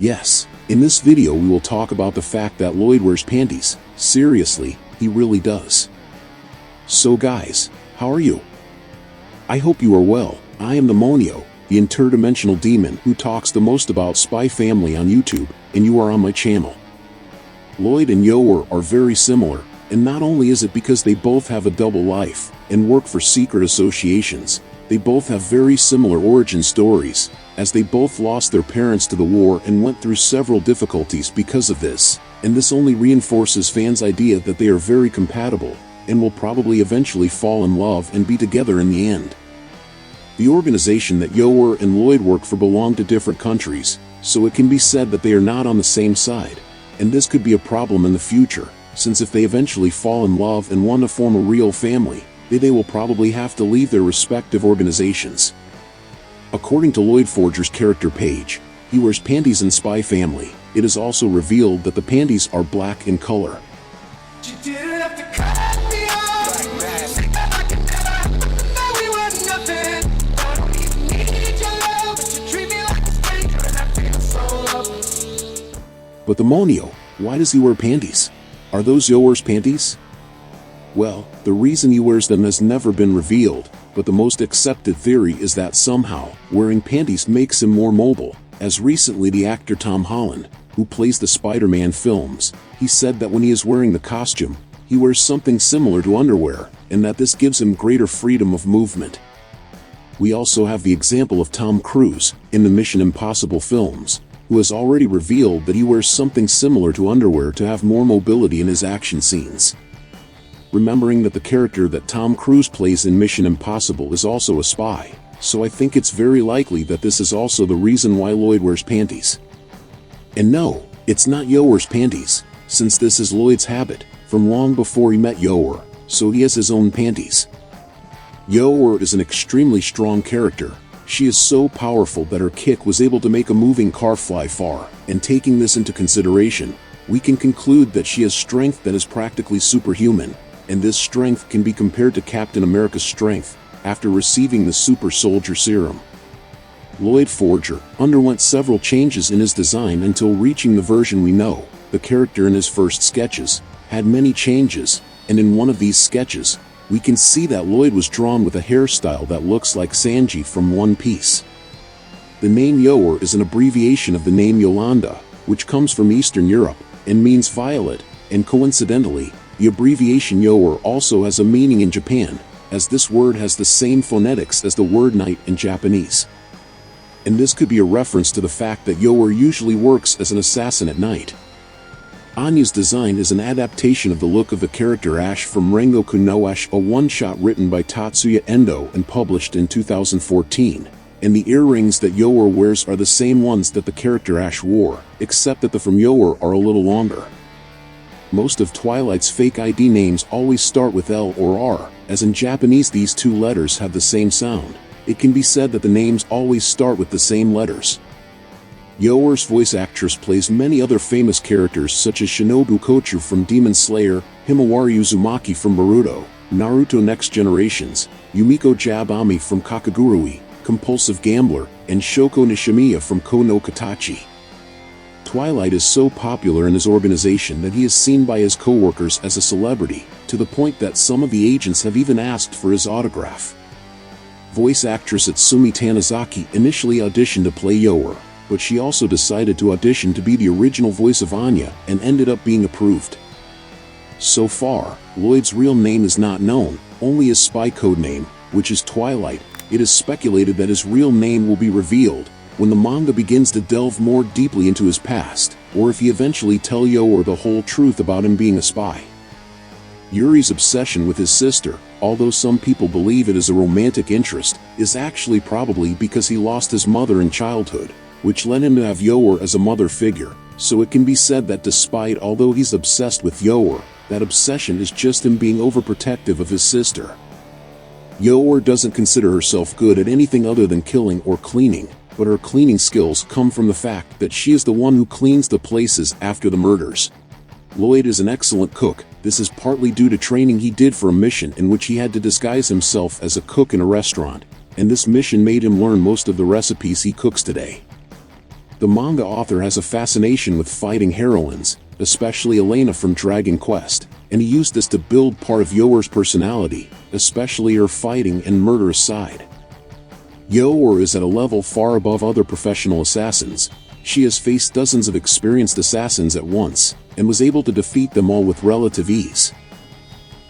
Yes, in this video we will talk about the fact that Loid wears panties. Seriously, he really does. So guys, how are you? I hope you are well. I am the Monio, the interdimensional demon who talks the most about Spy Family on YouTube, and you are on my channel. Loid and Yor are very similar, and not only is it because they both have a double life and work for secret associations, they both have very similar origin stories, as they both lost their parents to the war and went through several difficulties because of this, and this only reinforces fans' idea that they are very compatible, and will probably eventually fall in love and be together in the end. The organization that Yor and Loid work for belong to different countries, so it can be said that they are not on the same side, and this could be a problem in the future, since if they eventually fall in love and want to form a real family, they will probably have to leave their respective organizations. According to Loid Forger's character page, he wears panties in Spy Family. It is also revealed that the panties are black in color. But the Monio, why does he wear panties? Are those Yor's panties? Well, the reason he wears them has never been revealed, but the most accepted theory is that somehow, wearing panties makes him more mobile, as recently the actor Tom Holland, who plays the Spider-Man films, he said that when he is wearing the costume, he wears something similar to underwear, and that this gives him greater freedom of movement. We also have the example of Tom Cruise, in the Mission Impossible films, who has already revealed that he wears something similar to underwear to have more mobility in his action scenes. Remembering that the character that Tom Cruise plays in Mission Impossible is also a spy, so I think it's very likely that this is also the reason why Loid wears panties. And no, it's not Yor's panties, since this is Loid's habit, from long before he met Yor, so he has his own panties. Yor is an extremely strong character. She is so powerful that her kick was able to make a moving car fly far, and taking this into consideration, we can conclude that she has strength that is practically superhuman, and this strength can be compared to Captain America's strength after receiving the super soldier serum. Loid Forger underwent several changes in his design until reaching the version we know. The character in his first sketches had many changes, and in one of these sketches, we can see that Loid was drawn with a hairstyle that looks like Sanji from One Piece. The name Yor is an abbreviation of the name Yolanda, which comes from Eastern Europe, and means violet, and coincidentally, the abbreviation Yor also has a meaning in Japan, as this word has the same phonetics as the word night in Japanese. And this could be a reference to the fact that Yor usually works as an assassin at night. Anya's design is an adaptation of the look of the character Ash from Rengoku no Ash, a one-shot written by Tatsuya Endo and published in 2014, and the earrings that Yor wears are the same ones that the character Ash wore, except that the from Yor are a little longer. Most of Twilight's fake ID names always start with L or R, as in Japanese these two letters have the same sound. It can be said that the names always start with the same letters. Yor's voice actress plays many other famous characters such as Shinobu Kochu from Demon Slayer, Himawari Uzumaki from Boruto, Naruto Next Generations, Yumiko Jabami from Kakagurui, Compulsive Gambler, and Shoko Nishimiya from Ko no Katachi. Twilight is so popular in his organization that he is seen by his co-workers as a celebrity, to the point that some of the agents have even asked for his autograph. Voice actress Itsumi Tanizaki initially auditioned to play Yor, but she also decided to audition to be the original voice of Anya and ended up being approved. So far, Loid's real name is not known, only his spy code name, which is Twilight. It is speculated that his real name will be revealed when the manga begins to delve more deeply into his past, or if he eventually tells Yor the whole truth about him being a spy. Yuri's obsession with his sister, although some people believe it is a romantic interest, is actually probably because he lost his mother in childhood, which led him to have Yor as a mother figure, so it can be said that despite although he's obsessed with Yor, that obsession is just him being overprotective of his sister. Yor doesn't consider herself good at anything other than killing or cleaning, but her cleaning skills come from the fact that she is the one who cleans the places after the murders. Loid is an excellent cook. This is partly due to training he did for a mission in which he had to disguise himself as a cook in a restaurant, and this mission made him learn most of the recipes he cooks today. The manga author has a fascination with fighting heroines, especially Elena from Dragon Quest, and he used this to build part of Yor's personality, especially her fighting and murderous side. Yor is at a level far above other professional assassins. She has faced dozens of experienced assassins at once, and was able to defeat them all with relative ease.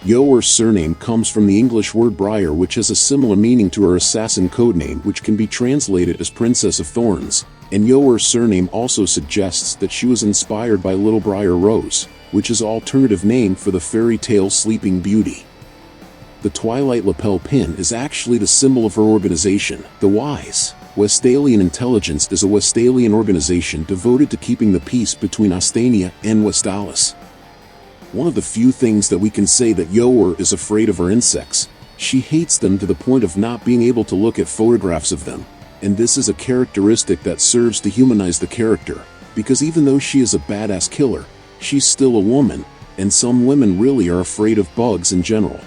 Yor's surname comes from the English word Briar, which has a similar meaning to her assassin codename, which can be translated as Princess of Thorns, and Yor's surname also suggests that she was inspired by Little Briar Rose, which is an alternative name for the fairy tale Sleeping Beauty. The Twilight lapel pin is actually the symbol of her organization, the Wise. Westalian Intelligence is a Westalian organization devoted to keeping the peace between Ostania and Westalis. One of the few things that we can say that Yor is afraid of are insects. She hates them to the point of not being able to look at photographs of them, and this is a characteristic that serves to humanize the character, because even though she is a badass killer, she's still a woman, and some women really are afraid of bugs in general.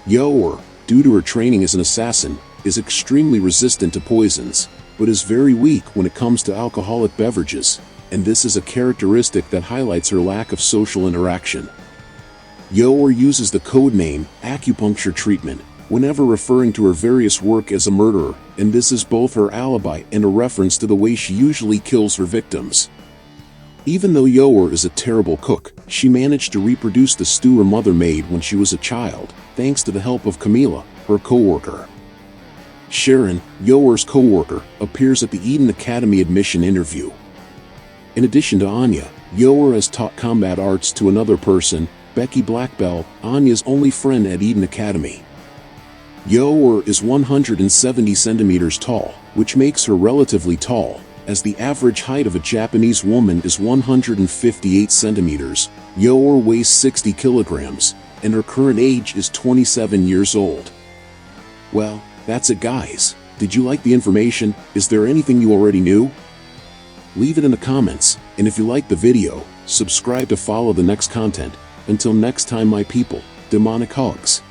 Yor, due to her training as an assassin, is extremely resistant to poisons, but is very weak when it comes to alcoholic beverages, and this is a characteristic that highlights her lack of social interaction. Yor uses the codename acupuncture treatment whenever referring to her various work as a murderer, and this is both her alibi and a reference to the way she usually kills her victims. Even though Yor is a terrible cook, she managed to reproduce the stew her mother made when she was a child, thanks to the help of Camila, her co-worker. Sharon, Yor's co-worker, appears at the Eden Academy admission interview. In addition to Anya, Yor has taught combat arts to another person, Becky Blackbell, Anya's only friend at Eden Academy. Yor is 170 centimeters tall, which makes her relatively tall, as the average height of a Japanese woman is 158 centimeters. Yor weighs 60 kilograms, and her current age is 27 years old. Well, that's it, guys. Did you like the information? Is there anything you already knew? Leave it in the comments, and if you liked the video, subscribe to follow the next content. Until next time, my people, demonic hugs.